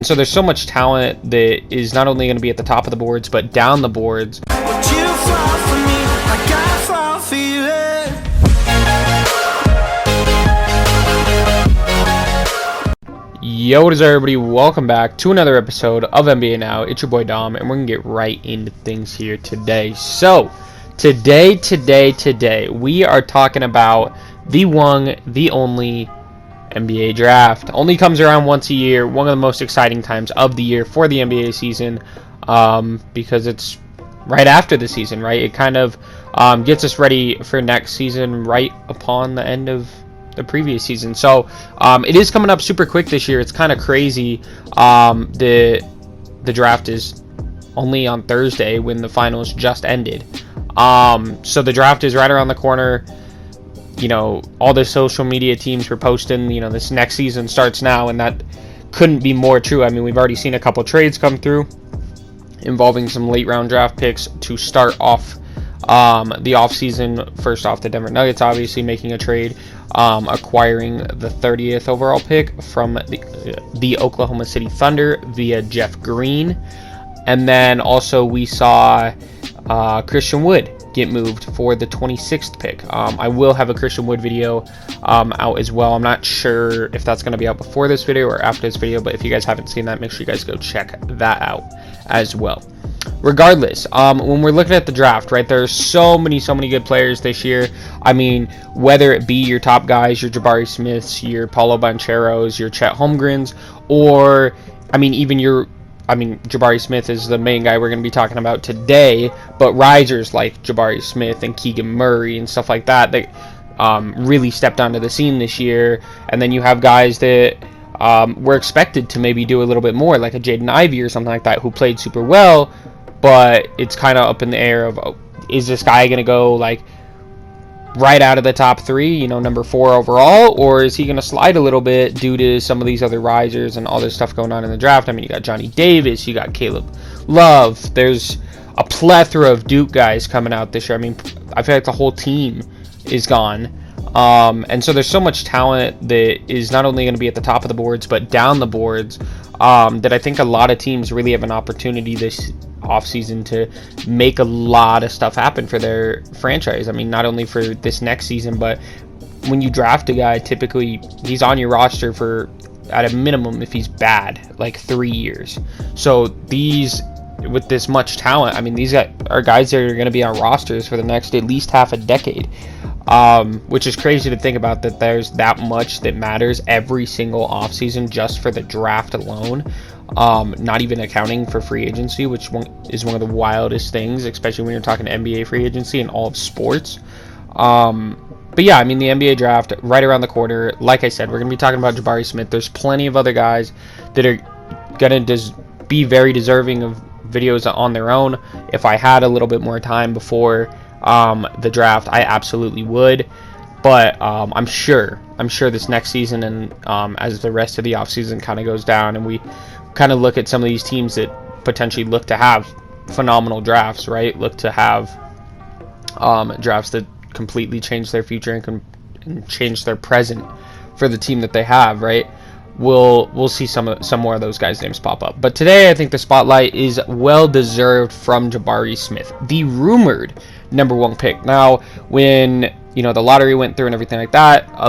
So there's so much talent that is not only going to be at the top of the boards, but down the boards. Yo, what is up, everybody? Welcome back to another episode of NBA Now. It's your boy Dom, and we're going to get right into things here today. So, today, we are talking about the one, the only NBA draft. Only comes around once a year, one of the most exciting times of the year for the NBA season, because it's right after the season, right? It kind of gets us ready for next season right upon the end of the previous season. So it is coming up super quick this year. It's kind of crazy. The draft is only on Thursday when the finals just ended. So the draft is right around the corner. You know, all the social media teams were posting, you know, this next season starts now, and that couldn't be more true. I mean, we've already seen a couple trades come through involving some late round draft picks to start off the offseason. First off, the Denver Nuggets obviously making a trade, acquiring the 30th overall pick from the Oklahoma City Thunder via Jeff Green. And then also we saw Christian Wood get moved for the 26th pick. I will have a Christian Wood video out as well. I'm not sure if that's going to be out before this video or after this video, but if you guys haven't seen that, make sure you guys go check that out as well. Regardless, when we're looking at the draft, right, there's so many good players this year. I mean, whether it be your top guys, your Jabari Smiths, your Paolo Bancheros, your Chet Holmgrens, or, I mean, even Jabari Smith is the main guy we're going to be talking about today, but risers like Jabari Smith and Keegan Murray and stuff like that really stepped onto the scene this year. And then you have guys that were expected to maybe do a little bit more, like a Jaden Ivey or something like that, who played super well, but it's kind of up in the air of, is this guy going to go like right out of the top three, you know, number 4 overall, or is he going to slide a little bit due to some of these other risers and all this stuff going on in the draft? I mean, you got Johnny Davis, you got Caleb Love, there's a plethora of Duke guys coming out this year. I mean, I feel like the whole team is gone, and so there's so much talent that is not only going to be at the top of the boards, but down the boards, that I think a lot of teams really have an opportunity this offseason to make a lot of stuff happen for their franchise. I mean, not only for this next season, but when you draft a guy, typically he's on your roster for, at a minimum, if he's bad, like 3 years. So these, with this much talent, I mean, these are guys that are going to be on rosters for the next at least half a decade, which is crazy to think about, that there's that much that matters every single offseason just for the draft alone. Not even accounting for free agency, which is one of the wildest things, especially when you're talking NBA free agency and all of sports. But yeah, I mean, the NBA draft right around the corner. Like I said, we're going to be talking about Jabari Smith. There's plenty of other guys that are going to be very deserving of videos on their own. If I had a little bit more time before the draft, I absolutely would. But I'm sure this next season, and as the rest of the offseason kind of goes down, and we kind of look at some of these teams that potentially look to have phenomenal drafts, right? Look to have drafts that completely change their future and change their present for the team that they have, right? We'll see some more of those guys' names pop up. But today, I think the spotlight is well deserved from Jabari Smith, the rumored number 1 pick. Now, when the lottery went through and everything like that, I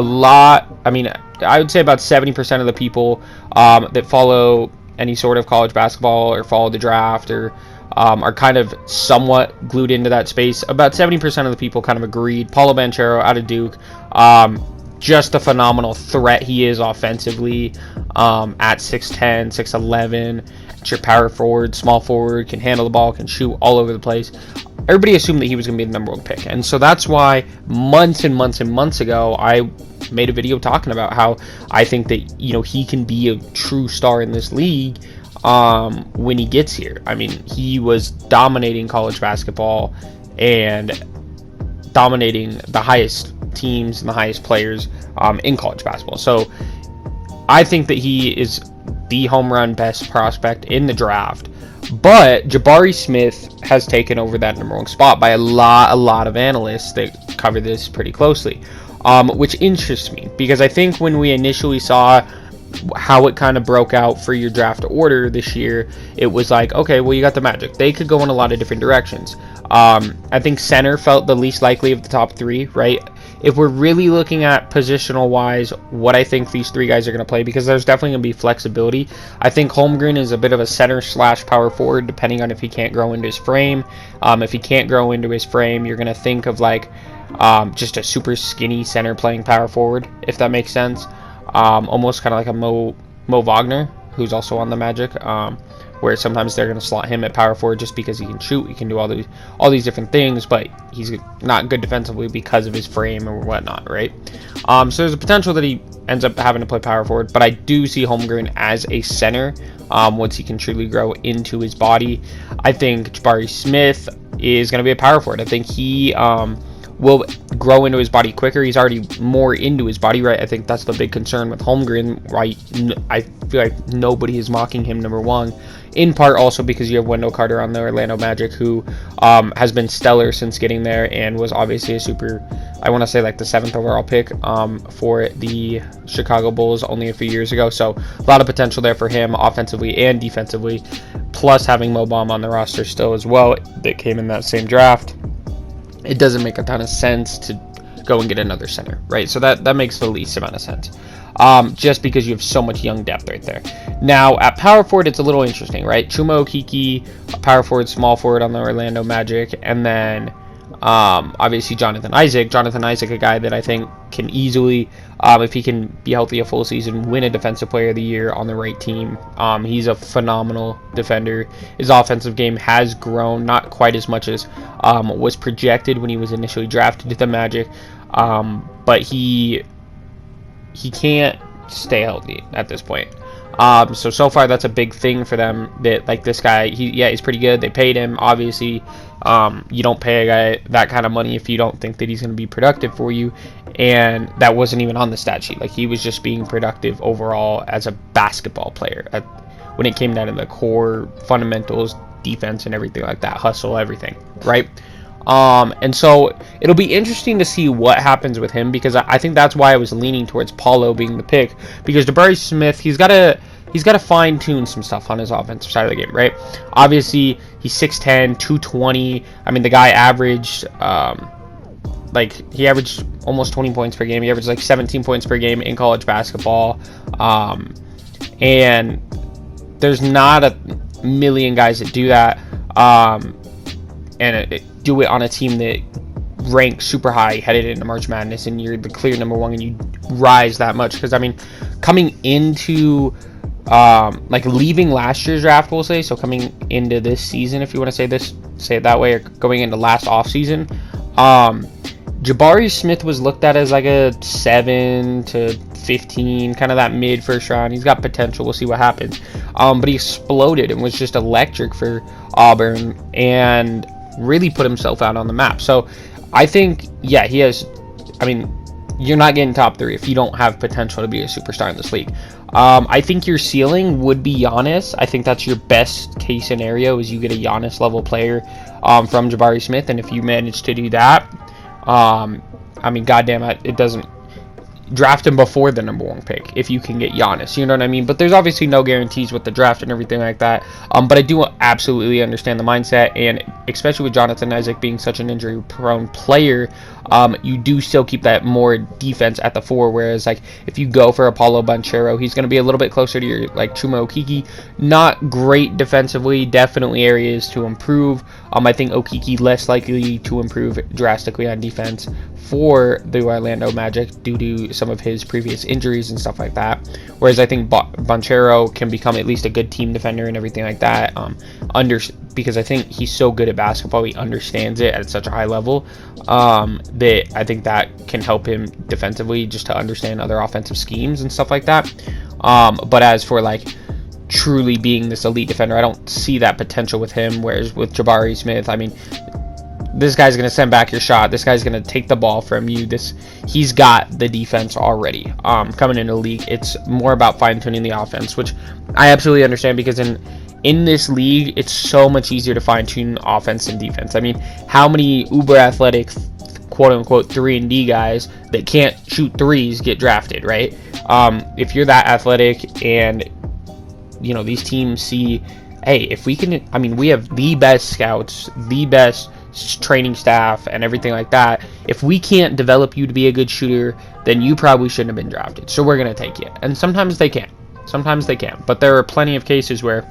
would say about 70% of the people that follow any sort of college basketball or follow the draft or are kind of somewhat glued into that space, about 70% of the people kind of agreed. Paolo Banchero out of Duke, just a phenomenal threat he is offensively, at 6'10", 6'11", it's your power forward, small forward, can handle the ball, can shoot all over the place. Everybody assumed that he was going to be the number 1 pick, and so that's why months ago I made a video talking about how I think that he can be a true star in this league when he gets here. I mean, he was dominating college basketball and dominating the highest teams and the highest players in college basketball. So I think that he is the home run best prospect in the draft. But Jabari Smith has taken over that number 1 spot by a lot of analysts that cover this pretty closely, which interests me, because I think when we initially saw how it kind of broke out for your draft order this year, it was like, okay, well, you got the Magic. They could go in a lot of different directions. I think center felt the least likely of the top three, right? If we're really looking at positional wise, what I think these three guys are going to play, because there's definitely going to be flexibility. I think Holmgren is a bit of a center / power forward, depending on if he can't grow into his frame. If he can't grow into his frame, you're going to think of like just a super skinny center playing power forward, if that makes sense. Almost kind of like a Mo Wagner, who's also on the Magic, where sometimes they're going to slot him at power forward just because he can shoot, he can do all these different things, but he's not good defensively because of his frame or whatnot, right? So there's a potential that he ends up having to play power forward, but I do see Holmgren as a center once he can truly grow into his body. I think Jabari Smith is going to be a power forward. I think he will grow into his body quicker. He's already more into his body, right? I think that's the big concern with Holmgren, right? I feel like nobody is mocking him, number one. In part also because you have Wendell Carter on the Orlando Magic, who has been stellar since getting there and was obviously a super, I want to say like the 7th overall pick for the Chicago Bulls only a few years ago. So a lot of potential there for him offensively and defensively, plus having Mo Bamba on the roster still as well that came in that same draft. It doesn't make a ton of sense to go and get another center, right? So that makes the least amount of sense, just because you have so much young depth right there. Now, at power forward, it's a little interesting, right? Chuma Okeke, power forward, small forward on the Orlando Magic, and then obviously Jonathan Isaac. Jonathan Isaac, a guy that I think can easily, if he can be healthy a full season, win a Defensive Player of the Year on the right team. He's a phenomenal defender. His offensive game has grown, not quite as much as was projected when he was initially drafted to the Magic, but he can't stay healthy at this point. So far that's a big thing for them, that like this guy, he's pretty good. They paid him, obviously. You don't pay a guy that kind of money if you don't think that he's going to be productive for you, and that wasn't even on the stat sheet. Like, he was just being productive overall as a basketball player when it came down to the core fundamentals, defense and everything like that, hustle, everything, right? And so it'll be interesting to see what happens with him, because I think that's why I was leaning towards Paolo being the pick, because Jabari Smith, he's got to fine-tune some stuff on his offensive side of the game, right? Obviously, he's 6'10", 220. I mean, the guy averaged, he averaged almost 20 points per game. He averaged like 17 points per game in college basketball. And there's not a million guys that do that. Do it on a team that ranks super high headed into March Madness, and you're the clear number one, and you rise that much. Because, I mean, coming into leaving last year's draft, we'll say, so coming into this season, if you want to say it that way, or going into last offseason, Jabari Smith was looked at as like a 7 to 15, kind of that mid first round. He's got potential. We'll see what happens. But he exploded and was just electric for Auburn and really put himself out on the map. So I think, yeah, he has, I mean, you're not getting top 3 if you don't have potential to be a superstar in this league. I think your ceiling would be Giannis. I think that's your best case scenario, is you get a Giannis level player from Jabari Smith. And if you manage to do that, I mean, goddamn, it doesn't draft him before the number 1 pick if you can get Giannis, you know what I mean? But there's obviously no guarantees with the draft and everything like that. But I do absolutely understand the mindset, and especially with Jonathan Isaac being such an injury-prone player, you do still keep that more defense at the 4. Whereas, like, if you go for a Paolo Banchero, he's going to be a little bit closer to your like Chuma Okeke. Not great defensively, definitely areas to improve. I think Okeke less likely to improve drastically on defense for the Orlando Magic due to some of his previous injuries and stuff like that. Whereas I think Banchero can become at least a good team defender and everything like that. Because I think he's so good at basketball, he understands it at such a high level, that I think that can help him defensively, just to understand other offensive schemes and stuff like that. But as for like truly being this elite defender, I don't see that potential with him. Whereas with Jabari Smith, I mean, this guy's going to send back your shot. This guy's going to take the ball from you. He's got the defense already. Coming into the league, it's more about fine-tuning the offense, which I absolutely understand, because in this league, it's so much easier to fine-tune offense and defense. I mean, how many uber athletic quote-unquote 3-and-D guys that can't shoot threes get drafted, right? If you're that athletic and, you know, these teams see, hey, if we can, I mean, we have the best scouts, the best training staff and everything like that. If we can't develop you to be a good shooter, then you probably shouldn't have been drafted. So we're going to take you. And sometimes they can. Sometimes they can. But there are plenty of cases where,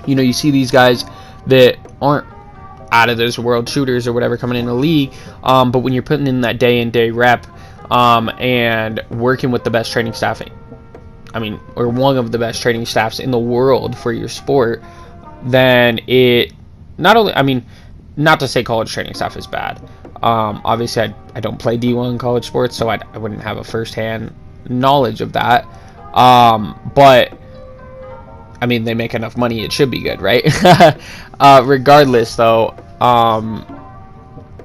you know, you see these guys that aren't out of this world shooters or whatever coming in the league, but when you're putting in that day in day rep and working with the best training staff, I mean, or one of the best training staffs in the world for your sport, then it not only, I mean, not to say college training staff is bad. Obviously, I don't play D1 college sports, so I wouldn't have a first-hand knowledge of that. But I mean, they make enough money, it should be good, right? Regardless, though,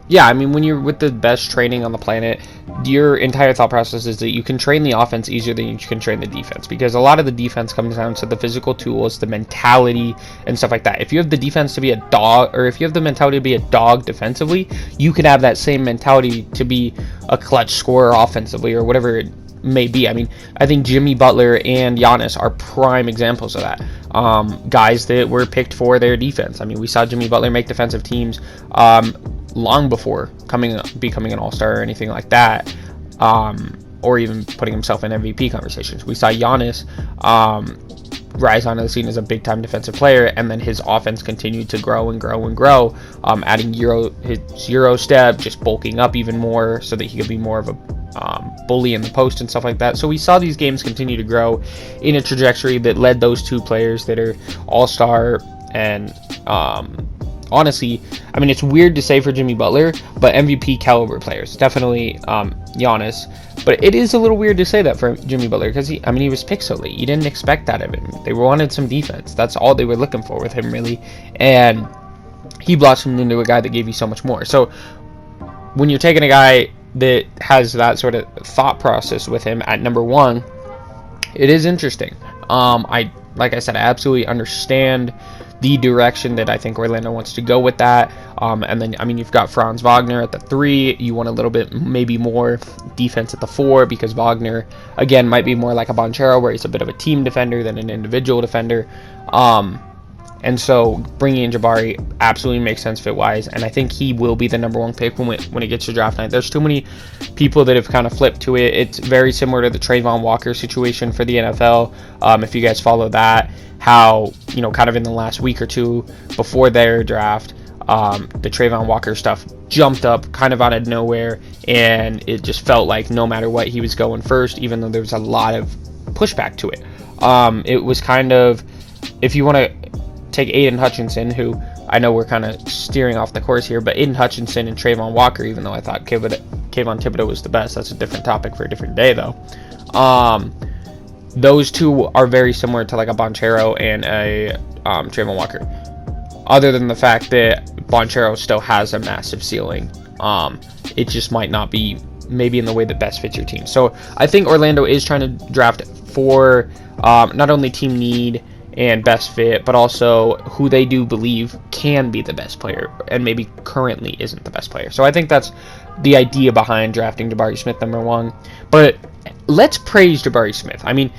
yeah, I mean, when you're with the best training on the planet, your entire thought process is that you can train the offense easier than you can train the defense, because a lot of the defense comes down to the physical tools, the mentality, and stuff like that. If you have the defense to be a dog, or if you have the mentality to be a dog defensively, you can have that same mentality to be a clutch scorer offensively, or whatever it may be. I mean, I think Jimmy Butler and Giannis are prime examples of that. Guys that were picked for their defense. I mean, we saw Jimmy Butler make defensive teams long before becoming an all-star or anything like that, or even putting himself in MVP conversations. We saw Giannis rise onto the scene as a big-time defensive player, and then his offense continued to grow and grow and grow, adding his Euro step, just bulking up even more so that he could be more of a bully in the post and stuff like that. So we saw these games continue to grow in a trajectory that led those two players that are all-star and honestly, I mean, it's weird to say for Jimmy Butler, but MVP caliber players. Definitely Giannis. But it is a little weird to say that for Jimmy Butler because, he was picked so late. You didn't expect that of him. They wanted some defense. That's all they were looking for with him, really. And he blossomed into a guy that gave you so much more. So when you're taking a guy that has that sort of thought process with him at number one, it is interesting. Like I said, I absolutely understand the direction that I think Orlando wants to go with that. And then, I mean, you've got Franz Wagner at the 3. You want a little bit, maybe more defense at the 4 because Wagner, again, might be more like a Banchero where he's a bit of a team defender than an individual defender. And so bringing in Jabari absolutely makes sense fit-wise, and I think he will be the number one pick when it gets to draft night. There's too many people that have kind of flipped to it. It's very similar to the Trayvon Walker situation for the NFL. If you guys follow that, how, kind of in the last week or two before their draft, the Trayvon Walker stuff jumped up kind of out of nowhere, and it just felt like no matter what, he was going first, even though there was a lot of pushback to it. It was kind of, if you want to take Aiden Hutchinson, who I know we're kind of steering off the course here, but Aiden Hutchinson and Trayvon Walker, even though I thought Kayvon Thibodeau was the best, that's a different topic for a different day, though. Those two are very similar to like a Banchero and a Trayvon Walker, other than the fact that Banchero still has a massive ceiling. It just might not be maybe in the way that best fits your team. So I think Orlando is trying to draft for not only team need and best fit, but also who they do believe can be the best player and maybe currently isn't the best player. So I think that's the idea behind drafting Jabari Smith number 1. But let's praise Jabari Smith. I mean,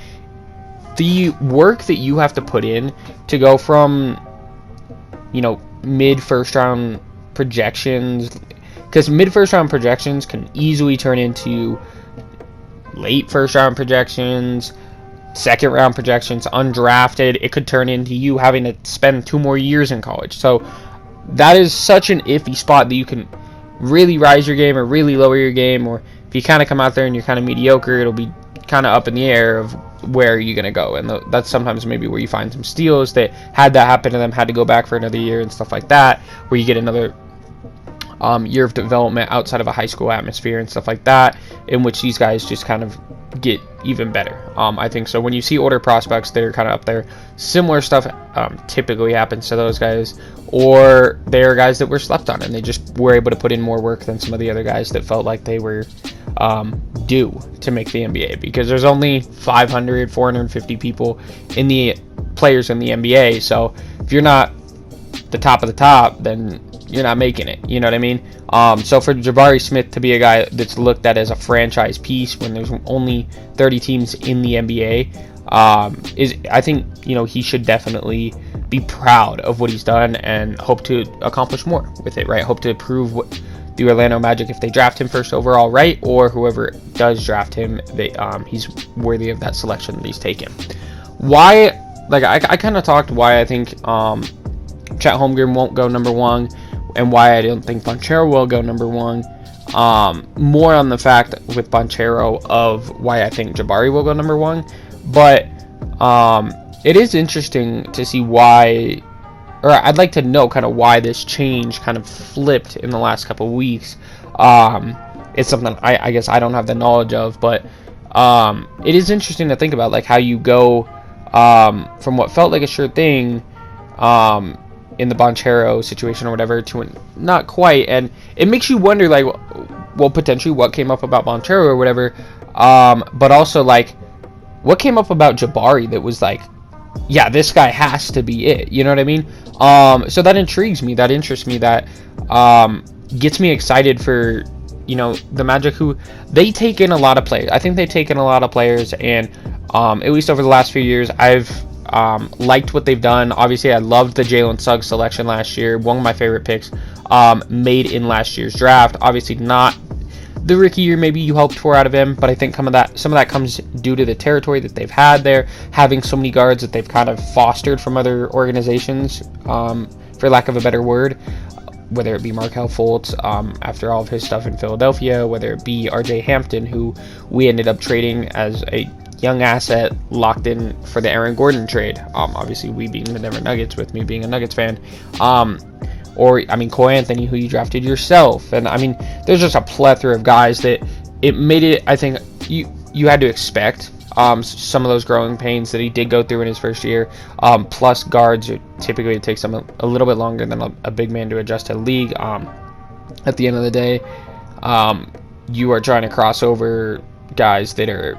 the work that you have to put in to go from, mid first round projections, because mid first round projections can easily turn into late first round projections, second round projections, undrafted. It could turn into you having to spend 2 more years in college. So that is such an iffy spot that you can really rise your game or really lower your game, or if you kind of come out there and you're kind of mediocre, it'll be kind of up in the air of where you're going to go. And that's sometimes maybe where you find some steals that had that happen to them, had to go back for another year and stuff like that, where you get another year of development outside of a high school atmosphere and stuff like that, in which these guys just kind of get even better. I think so. When you see older prospects that are kind of up there, similar stuff typically happens to those guys, or they are guys that were slept on and they just were able to put in more work than some of the other guys that felt like they were due to make the NBA, because there's only 450 people players in the NBA. So if you're not the top of the top, then you're not making it. You know what I mean? So for Jabari Smith to be a guy that's looked at as a franchise piece when there's only 30 teams in the NBA, I think he should definitely be proud of what he's done and hope to accomplish more with it, right? Hope to prove what the Orlando Magic, if they draft him first overall, right, or whoever does draft him, he's worthy of that selection that he's taken. Why? Like I kind of talked why I think Chet Holmgren won't go number 1, and why I don't think Banchero will go number 1. More on the fact with Banchero of why I think Jabari will go number 1, but it is interesting to see why, or I'd like to know kind of why this change kind of flipped in the last couple of weeks. It's something I guess I don't have the knowledge of, but it is interesting to think about, like how you go from what felt like a sure thing in the Banchero situation or whatever to not quite, and it makes you wonder, like, well, potentially what came up about Banchero or whatever, but also like what came up about Jabari that was like, yeah, this guy has to be it. You know what I mean? So that intrigues me, that interests me, that gets me excited for the Magic, who they take in a lot of players. I think they've taken a lot of players, and at least over the last few years, I've liked what they've done. Obviously, I loved the Jalen Suggs selection last year. One of my favorite picks made in last year's draft. Obviously, not the rookie year maybe you hoped for out of him, but I think some of that comes due to the territory that they've had there, having so many guards that they've kind of fostered from other organizations, for lack of a better word. Whether it be Markelle Fultz, after all of his stuff in Philadelphia, whether it be RJ Hampton, who we ended up trading as a young asset locked in for the Aaron Gordon trade. Obviously, we being the Denver Nuggets, with me being a Nuggets fan. Or Cole Anthony, who you drafted yourself. And there's just a plethora of guys that it made it, I think, you had to expect some of those growing pains that he did go through in his first year. Plus guards, typically it takes them a little bit longer than a big man to adjust to the league. At the end of the day, you are trying to cross over guys that are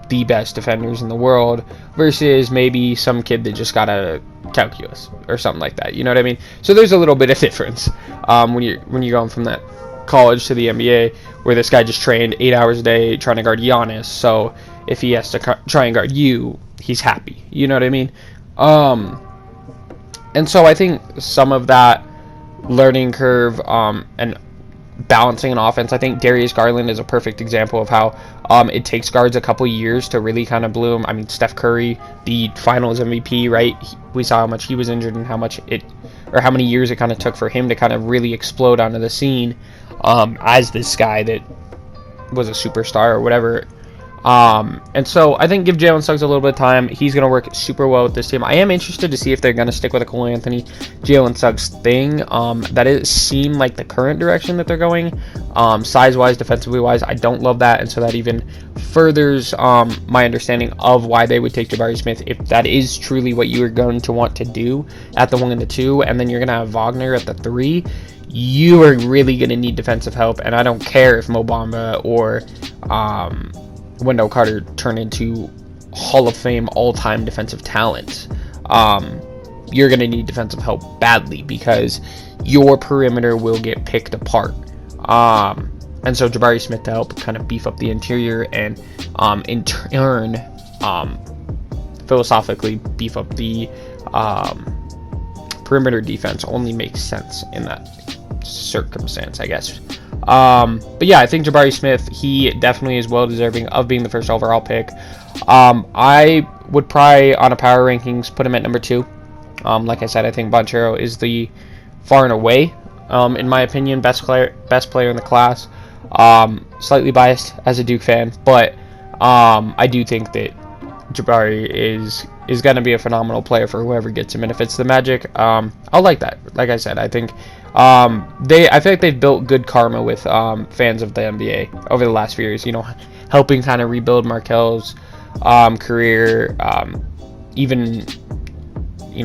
the best defenders in the world versus maybe some kid that just got out of calculus or something like that. You know what I mean? So there's a little bit of difference when you're going from that college to the NBA, where this guy just trained 8 hours a day trying to guard Giannis. So if he has to try and guard you, he's happy. You know what I mean? And so I think some of that learning curve and balancing an offense, I think Darius Garland is a perfect example of how it takes guards a couple years to really kind of bloom. Steph Curry, the Finals MVP, right? We saw how much he was injured and how many years it kind of took for him to kind of really explode onto the scene as this guy that was a superstar or whatever. And so I think give Jalen Suggs a little bit of time. He's going to work super well with this team. I am interested to see if they're going to stick with a Cole Anthony, Jalen Suggs thing. That it seemed like the current direction that they're going. Size-wise, defensively-wise, I don't love that. And so that even furthers my understanding of why they would take Jabari Smith, if that is truly what you are going to want to do at the 1 and the 2. And then you're going to have Wagner at the 3. You are really going to need defensive help. And I don't care if Mo Bamba or Wendell Carter turn into Hall of Fame all-time defensive talent. You're going to need defensive help badly because your perimeter will get picked apart. And so Jabari Smith to help kind of beef up the interior and in turn philosophically beef up the perimeter defense only makes sense in that circumstance, I guess. But yeah, I think Jabari Smith, he definitely is well deserving of being the first overall pick. I would probably, on a power rankings, put him at number 2. Like I said, I think Banchero is the far and away, in my opinion, best player in the class. Slightly biased as a Duke fan, but I do think that Jabari is going to be a phenomenal player for whoever gets him, and if it's the Magic, I'll like that. Like I said, I think I feel like they've built good karma with fans of the NBA over the last few years, helping kind of rebuild Markelle's career, even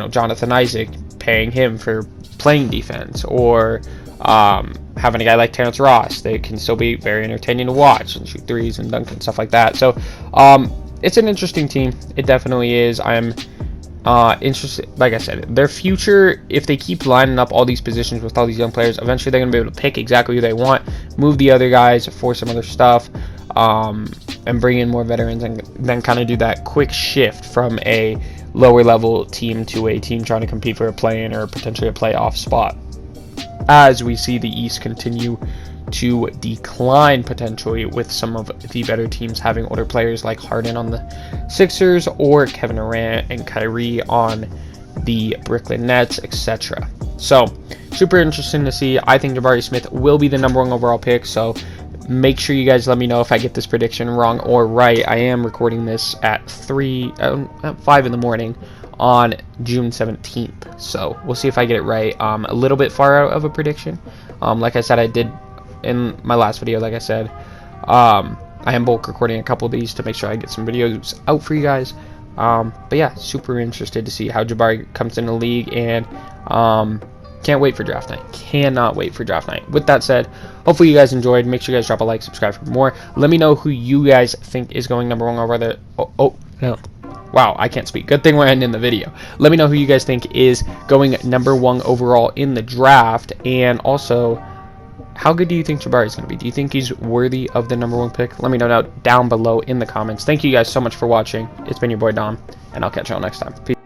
Jonathan Isaac, paying him for playing defense, or having a guy like Terrence Ross that can still be very entertaining to watch and shoot threes and dunk and stuff like that. So it's an interesting team. It definitely is. I'm Interesting. Like I said, their future, if they keep lining up all these positions with all these young players, eventually they're going to be able to pick exactly who they want, move the other guys for some other stuff, and bring in more veterans, and then kind of do that quick shift from a lower level team to a team trying to compete for a play-in or potentially a playoff spot, as we see the East continue to decline potentially, with some of the better teams having older players like Harden on the Sixers or Kevin Durant and Kyrie on the Brooklyn Nets, etc. So super interesting to see. I think Jabari Smith will be the #1 overall pick, so make sure you guys let me know if I get this prediction wrong or right. I am recording this at 5 in the morning on June 17th, so we'll see if I get it right. A little bit far out of a prediction. Like I said, I did in my last video, like I said, I am bulk recording a couple of these to make sure I get some videos out for you guys. But yeah, super interested to see how Jabari comes in the league, and can't wait for draft night. Cannot wait for draft night. With that said, hopefully you guys enjoyed. Make sure you guys drop a like, subscribe for more. Let me know who you guys think is going #1 over there. No. Wow, I can't speak. Good thing we're ending the video. Let me know who you guys think is going #1 overall in the draft, and also, how good do you think Jabari is going to be? Do you think he's worthy of the #1 pick? Let me know down below in the comments. Thank you guys so much for watching. It's been your boy Dom, and I'll catch y'all next time. Peace.